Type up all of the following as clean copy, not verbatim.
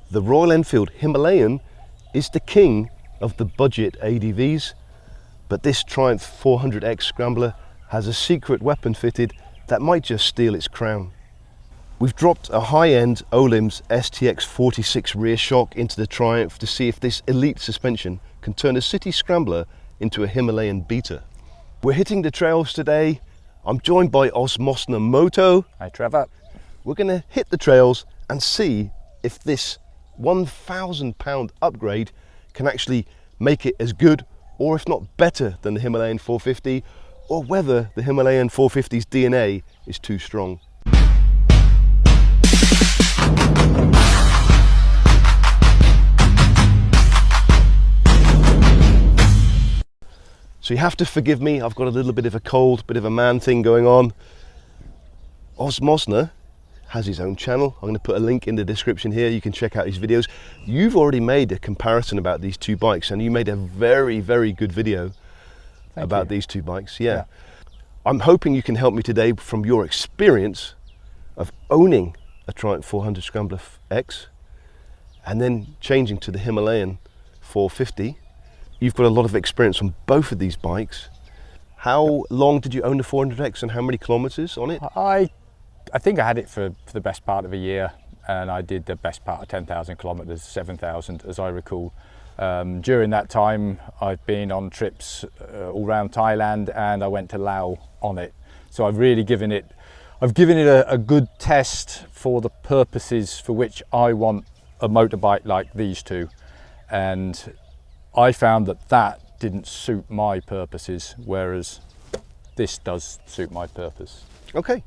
The Royal Enfield Himalayan is the king of the budget ADVs, but this Triumph 400X Scrambler has a secret weapon fitted that might just steal its crown. We've dropped a high-end Öhlins STX46 rear shock into the Triumph to see if this elite suspension can turn a city scrambler into a Himalayan beater. We're hitting the trails today. I'm joined by Osmosno Moto. Hi Trevor. We're going to hit the trails and see if this £1,000 upgrade can actually make it as good, or if not better, than the Himalayan 450, or whether the Himalayan 450's DNA is too strong. So you have to forgive me, I've got a little bit of a cold, bit of a man thing going on. Osmosno has his own channel. I'm going to put a link in the description here. You can check out his videos. You've already made a comparison about these two bikes, and you made a very, very good video about these two bikes. Yeah. I'm hoping you can help me today from your experience of owning a Triumph 400 Scrambler X and then changing to the Himalayan 450. You've got a lot of experience on both of these bikes. How long did you own the 400X and how many kilometers on it? I think I had it for the best part of a year, and I did the best part of 10,000 kilometers, 7,000 as I recall. During that time I've been on trips all around Thailand, and I went to Laos on it. So I've given it a good test for the purposes for which I want a motorbike like these two, and I found that didn't suit my purposes, whereas this does suit my purpose. Okay,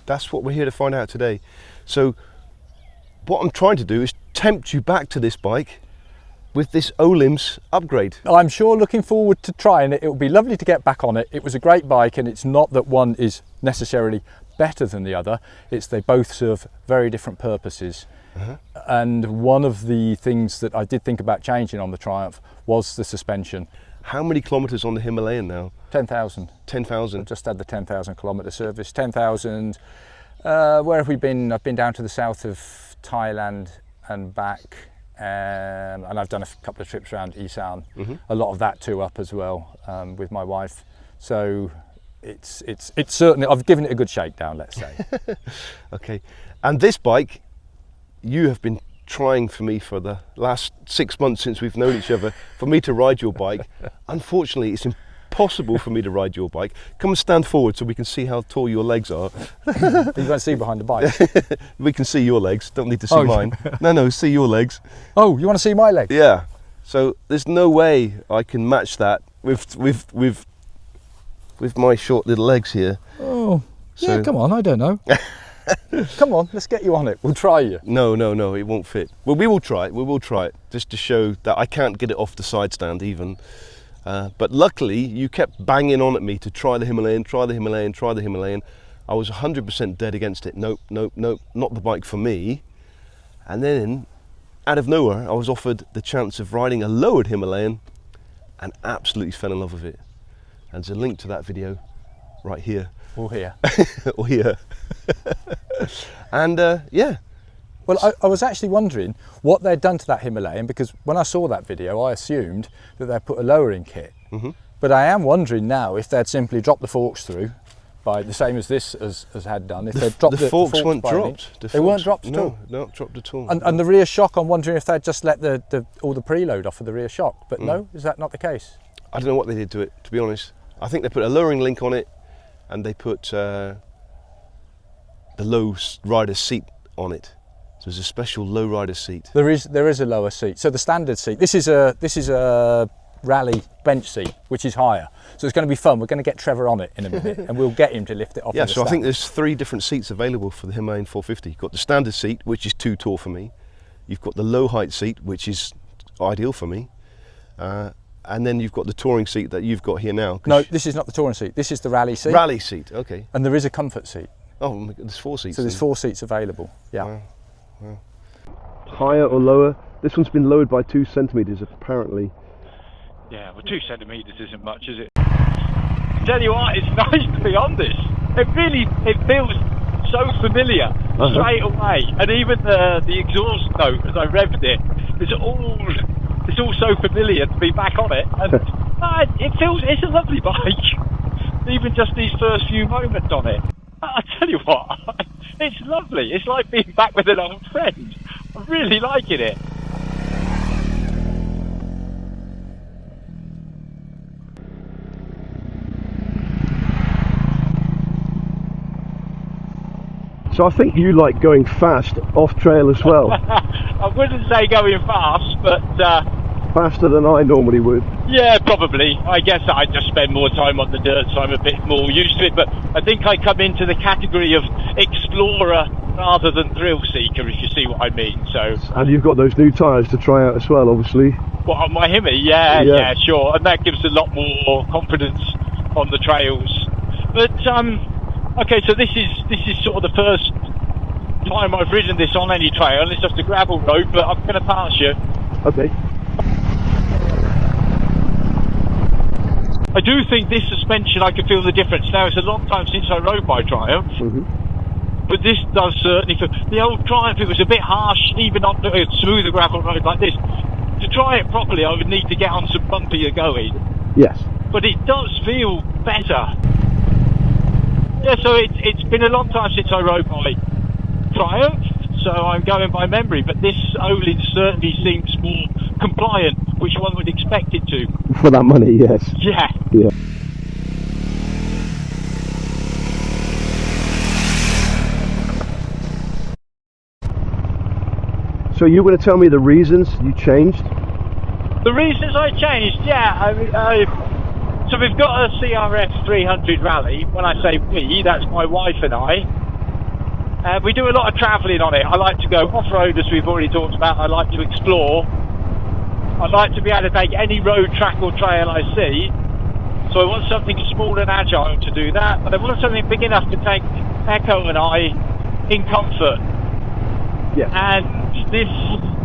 that's what we're here to find out today. So what I'm trying to do is tempt you back to this bike with this Öhlins upgrade. I'm sure looking forward to trying it. It would be lovely to get back on it. It was a great bike, and it's not that one is necessarily better than the other. It's they both serve very different purposes. And one of the things that I did think about changing on the Triumph was the suspension. How many kilometers on the Himalayan now? 10,000. 10,000. I've just had the 10,000 kilometer service. 10,000. Where have we been? I've been down to the south of Thailand and back, and I've done a couple of trips around Isan. A lot of that too up as well with my wife. So it's certainly, I've given it a good shakedown, let's say. Okay, and this bike you have been trying for me for the last 6 months since we've known each other, for me to ride your bike. Unfortunately, it's impossible for me to ride your bike. Come and stand forward so we can see how tall your legs are. You can't see behind the bike. We can see your legs, don't need to see mine. No, see your legs. Oh, you want to see my legs? Yeah, so there's no way I can match that with my short little legs here. Oh, so, yeah, come on, I don't know. Come on, let's get you on it. We'll try you. No, it won't fit. Well, we will try it, just to show that I can't get it off the side stand even. But luckily, you kept banging on at me to try the Himalayan, try the Himalayan, try the Himalayan. I was 100% dead against it. Nope, not the bike for me. And then, out of nowhere, I was offered the chance of riding a lowered Himalayan and absolutely fell in love with it. And there's a link to that video right here. Or here. Or here. And yeah. Well, I was actually wondering what they'd done to that Himalayan, because when I saw that video I assumed that they'd put a lowering kit. But I am wondering now if they'd simply dropped the forks through by the same as this has had done. If they'd dropped the forks weren't dropped. They weren't dropped at all? No, not dropped at all. And the rear shock, I'm wondering if they'd just let all the preload off of the rear shock. But no, is that not the case? I don't know what they did to it, to be honest. I think they put a lowering link on it, and they put the low rider seat on it. So there's a special low rider seat. There is a lower seat. So the standard seat, this is a rally bench seat, which is higher. So it's going to be fun. We're going to get Trevor on it in a minute, and we'll get him to lift it off. Yeah, so I think there's 3 different seats available for the Himalayan 450. You've got the standard seat, which is too tall for me. You've got the low height seat, which is ideal for me. And then you've got the touring seat that you've got here now. No, this is not the touring seat. This is the rally seat. Rally seat, okay. And there is a comfort seat. Oh, there's 4 seats. So there's 4 seats available. Yeah. Wow. Higher or lower? This one's been lowered by 2 centimetres apparently. Yeah, well, 2 centimetres isn't much, is it? Tell you what, it's nice to be on this. It feels so familiar straight away, and even the exhaust note as I revved it, it's all so familiar to be back on it, and it's a lovely bike. Even just these first few moments on it, I tell you what, it's lovely. It's like being back with an old friend. I'm really liking it. So I think you like going fast off trail as well. I wouldn't say going fast, but faster than I normally would. Yeah, probably. I guess I just spend more time on the dirt, so I'm a bit more used to it. But I think I come into the category of explorer rather than thrill seeker, if you see what I mean. So. And you've got those new tyres to try out as well, obviously. What, on my Hemi? Yeah, sure. And that gives a lot more confidence on the trails. But okay, so this is sort of the first time I've ridden this on any trail. It's just a gravel road, but I'm going to pass you. Okay. I do think this suspension, I can feel the difference. Now, it's a long time since I rode my Triumph, but this does certainly feel... The old Triumph, it was a bit harsh, even on a smoother gravel road like this. To try it properly, I would need to get on some bumpier going. Yes. But it does feel better. Yeah, so it's been a long time since I rode my Triumph, so I'm going by memory, but this Öhlins certainly seems more compliant, which one would expect it to. For that money, yes. Yeah. Yeah. So you were going to tell me the reasons you changed? The reasons I changed, yeah. So we've got a CRF 300 Rally. When I say we, that's my wife and I. We do a lot of travelling on it. I like to go off-road, as we've already talked about. I like to explore. I like to be able to take any road, track or trail I see. So I want something small and agile to do that, but I want something big enough to take Echo and I in comfort. Yeah. And this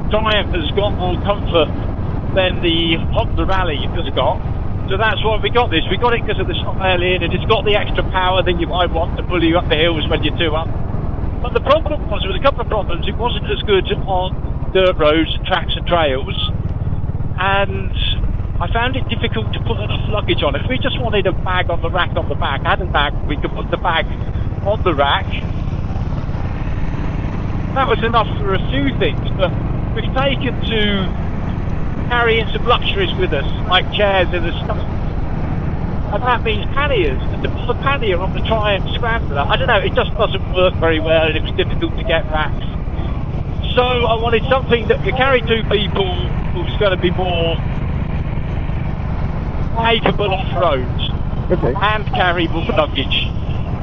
Triumph has got more comfort than the Honda Rally has got. So that's why we got this. We got it because of the styling, and it's got the extra power that you might want to pull you up the hills when you're two up. But the problem was, there was a couple of problems. It wasn't as good on dirt roads, tracks and trails. And I found it difficult to put enough luggage on. If we just wanted a bag on the rack on the back, I had a bag, we could put the bag on the rack. That was enough for a few things, but we've taken to carrying some luxuries with us, like chairs and stuff. And that means panniers. And to put a pannier on the Triumph Scrambler, I don't know, it just doesn't work very well, and it was difficult to get racks. So I wanted something that could carry two people, who's going to be more capable off-road, and carry more luggage.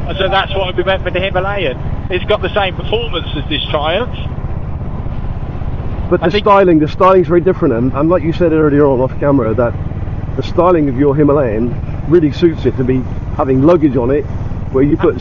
And so that's why we went for the Himalayan. It's got the same performance as this Triumph. But the styling's very different, and like you said earlier on off camera, that the styling of your Himalayan really suits it to be having luggage on it. Where you put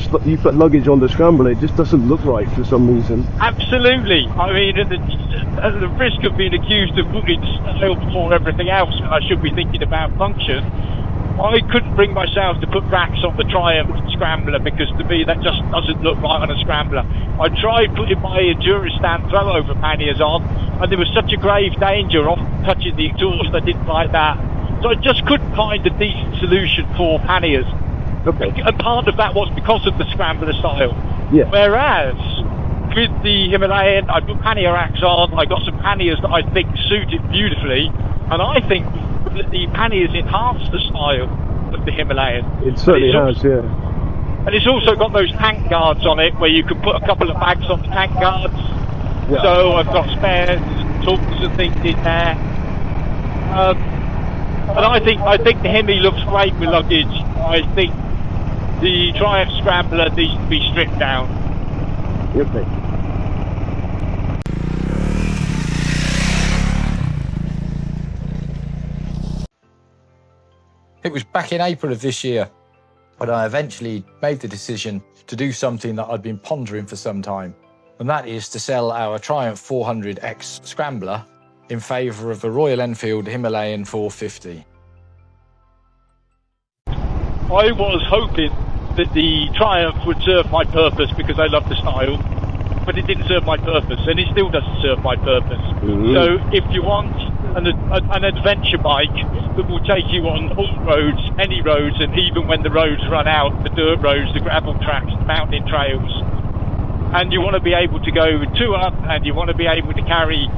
luggage on the Scrambler, it just doesn't look right for some reason. Absolutely. I mean, at the risk of being accused of putting style before everything else, when I should be thinking about function, I couldn't bring myself to put racks on the Triumph Scrambler, because to me that just doesn't look right on a Scrambler. I tried putting my endurance stand throw-over panniers on, and there was such a grave danger of touching the exhaust. I didn't like that. So I just couldn't find a decent solution for panniers. Okay. And part of that was because of the Scrambler style. Yeah. Whereas with the Himalayan, I put pannier racks on. I got some panniers that I think suit it beautifully, and I think that the panniers enhance the style of the Himalayan. It certainly has, yeah. And it's also got those tank guards on it, where you can put a couple of bags on the tank guards. Yeah. So I've got spares, tools and things in there. And I think the Hemi looks great with luggage. I think the Triumph Scrambler needs to be stripped down. Okay. It was back in April of this year when I eventually made the decision to do something that I'd been pondering for some time, and that is to sell our Triumph 400X Scrambler in favour of the Royal Enfield Himalayan 450. I was hoping that the Triumph would serve my purpose because I love the style, but it didn't serve my purpose, and it still doesn't serve my purpose. So if you want an adventure bike that will take you on all roads, any roads, and even when the roads run out, the dirt roads, the gravel tracks, the mountain trails, and you want to be able to go two up, and you want to be able to carry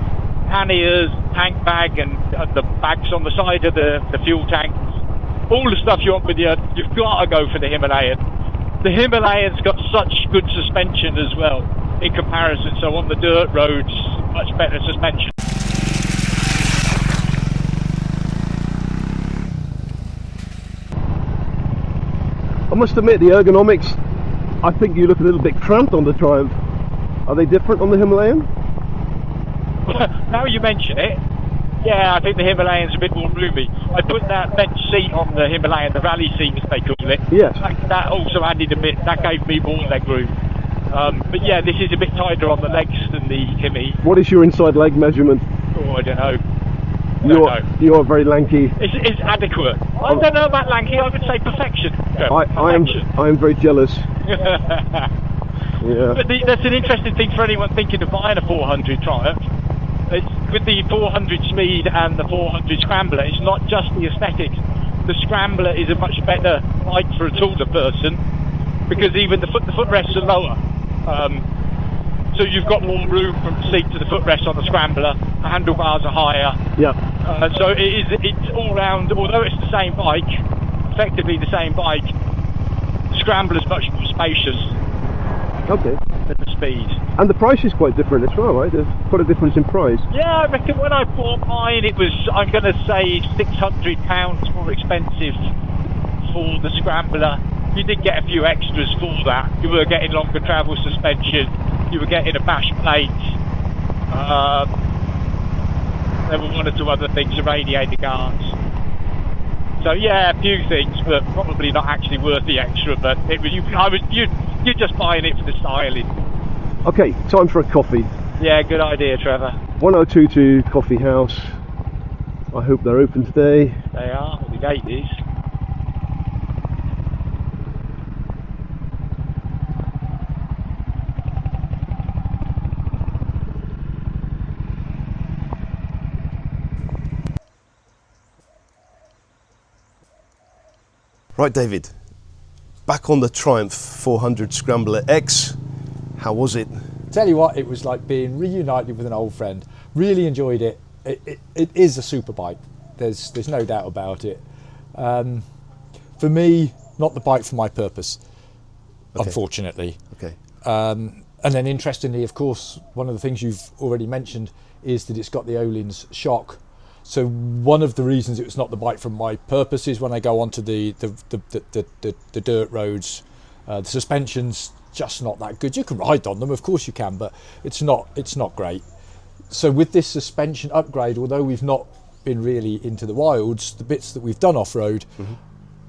panniers, tank bag, and the bags on the side of the fuel tanks, all the stuff you want with you, you've got to go for the Himalayan. The Himalayan's got such good suspension as well in comparison, so on the dirt roads, much better suspension. I must admit, the ergonomics, I think you look a little bit cramped on the Triumph. Are they different on the Himalayan? Now you mention it, yeah, I think the Himalayan's a bit more roomy. I put that bench seat on the Himalayan, the rally seat as they call it. Yes. That also added a bit, that gave me more leg room. But yeah, this is a bit tighter on the legs than the Himi. What is your inside leg measurement? Oh, I don't know. You are very lanky. It's adequate. I don't know about lanky, I would say perfection. I am very jealous. Yeah. But that's an interesting thing for anyone thinking of buying a 400 Triumph. With the 400 Speed and the 400 Scrambler, it's not just the aesthetics. The Scrambler is a much better bike for a taller person because even the footrests are lower. So you've got more room from the seat to the footrest on the Scrambler. The handlebars are higher. Yeah. So it's all round. Although it's the same bike, effectively the same bike, the Scrambler's much more spacious. Okay. Than the Speed. And the price is quite different as well, right? There's quite a difference in price. Yeah, I reckon when I bought mine, it was, I'm going to say, £600 more expensive for the Scrambler. You did get a few extras for that. You were getting longer travel suspension. You were getting a bash plate. There were one or two other things, the radiator guards. So yeah, a few things, but probably not actually worth the extra. But you're just buying it for the styling. Okay, time for a coffee. Yeah, good idea, Trevor. 1022 Coffee House. I hope they're open today. They are. The gate is. Right, David, back on the Triumph 400 Scrambler X. How was it? Tell you what, it was like being reunited with an old friend. Really enjoyed it. It is a super bike. There's no doubt about it. For me, not the bike for my purpose, okay. Unfortunately. Okay. And then interestingly, of course, one of the things you've already mentioned is that it's got the Ohlins Shock. So one of the reasons it's not the bike for my purpose is when I go onto the dirt roads, the suspension's just not that good. You can ride on them, of course you can, but it's not great. So with this suspension upgrade, although we've not been really into the wilds, the bits that we've done off-road,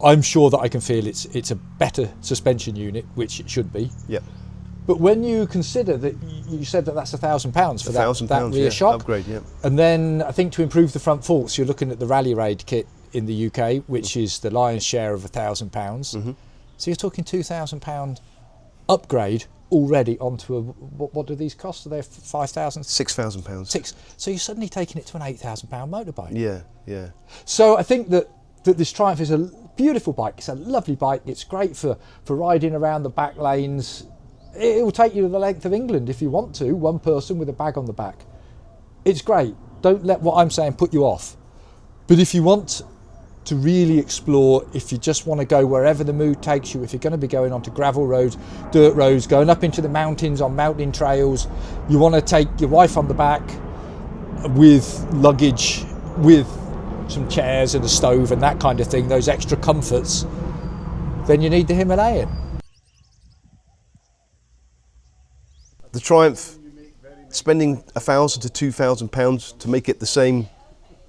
I'm sure that I can feel it's a better suspension unit, which it should be. Yep. But when you consider that, you said that that's £1,000 for that rear shock, upgrade, yeah. And then I think to improve the front forks, you're looking at the Rally Raid kit in the UK, which is the lion's share of £1,000. So you're talking £2,000 upgrade already onto a, what do these cost? Are they £5,000? £6,000. So you're suddenly taking it to an £8,000 motorbike. Yeah, yeah. So I think that this Triumph is a beautiful bike. It's a lovely bike. It's great for riding around the back lanes. It will take you to the length of England if you want to, one person with a bag on the back. It's great. Don't let what I'm saying put you off. But if you want to really explore, if you just want to go wherever the mood takes you, if you're going to be going onto gravel roads, dirt roads, going up into the mountains on mountain trails, you want to take your wife on the back with luggage, with some chairs and a stove and that kind of thing, those extra comforts, then you need the Himalayan. The Triumph, spending £1,000 to £2,000 to make it the same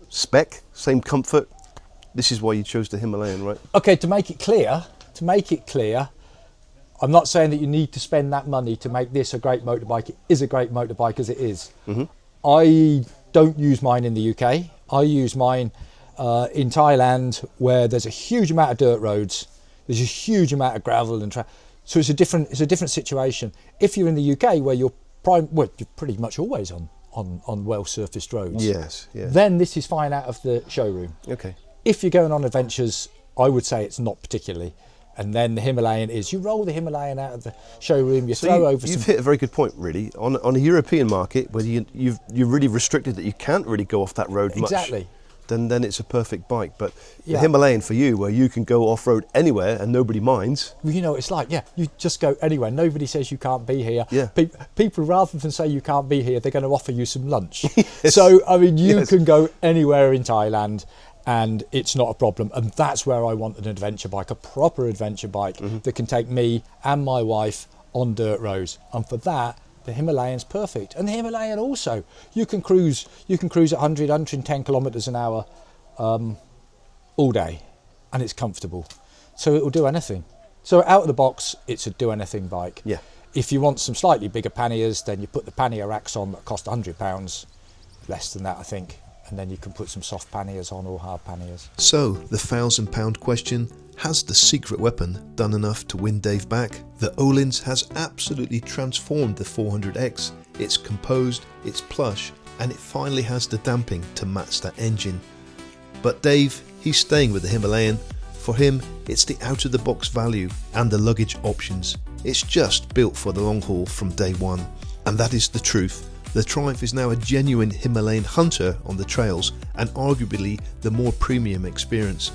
spec, same comfort. This is why you chose the Himalayan, right? Okay, to make it clear, I'm not saying that you need to spend that money to make this a great motorbike. It is a great motorbike as it is. I don't use mine in the UK. I use mine in Thailand, where there's a huge amount of dirt roads. There's a huge amount of gravel and so it's a different situation. If you're in the UK where you're pretty much always on well surfaced roads. Yes, yes. Then this is fine out of the showroom. Okay. If you're going on adventures, I would say it's not particularly. And then the Himalayan is, you roll the Himalayan out of the showroom, you throw over You've hit a very good point, really. On a European market, where you're really restricted that you can't really go off that road much. Exactly. Then it's a perfect bike. But the Himalayan for you, where you can go off-road anywhere and nobody minds. Well, you know, it's like, you just go anywhere. Nobody says you can't be here. Yeah. People, rather than say you can't be here, they're going to offer you some lunch. Yes. So, I mean, you can go anywhere in Thailand and it's not a problem. And that's where I want an adventure bike, a proper adventure bike that can take me and my wife on dirt roads. And for that, the Himalayan's perfect. And the Himalayan also, you can cruise at 100, 110 kilometers an hour all day, and it's comfortable. So it will do anything. So out of the box, it's a do anything bike. Yeah. If you want some slightly bigger panniers, then you put the pannier racks on that cost £100, less than that, I think. And then you can put some soft panniers on or hard panniers. So, the £1,000 question, has the secret weapon done enough to win Dave back? The Öhlins has absolutely transformed the 400X. It's composed, it's plush, and it finally has the damping to match that engine. But Dave, he's staying with the Himalayan. For him, it's the out-of-the-box value and the luggage options. It's just built for the long haul from day one. And that is the truth. The Triumph is now a genuine Himalayan hunter on the trails and arguably the more premium experience.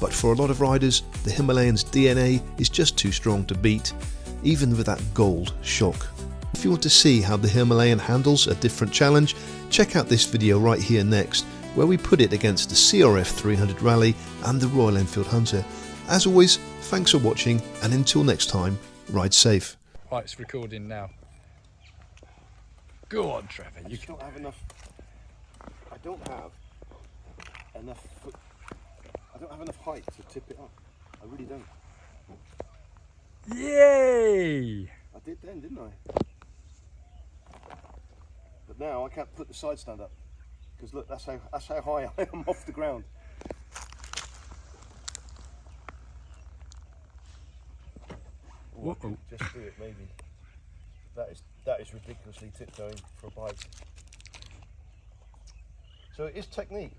But for a lot of riders, the Himalayan's DNA is just too strong to beat, even with that gold shock. If you want to see how the Himalayan handles a different challenge, check out this video right here next, where we put it against the CRF 300 Rally and the Royal Enfield Hunter. As always, thanks for watching, and until next time, ride safe. Right, it's recording now. Go on, Trevor. I don't have enough height to tip it up. I really don't. Yay! I did then, didn't I? But now I can't put the side stand up because look, that's how high I am off the ground. Oh, I could just do it, maybe. That is ridiculously tiptoeing for a bike. So it is technique.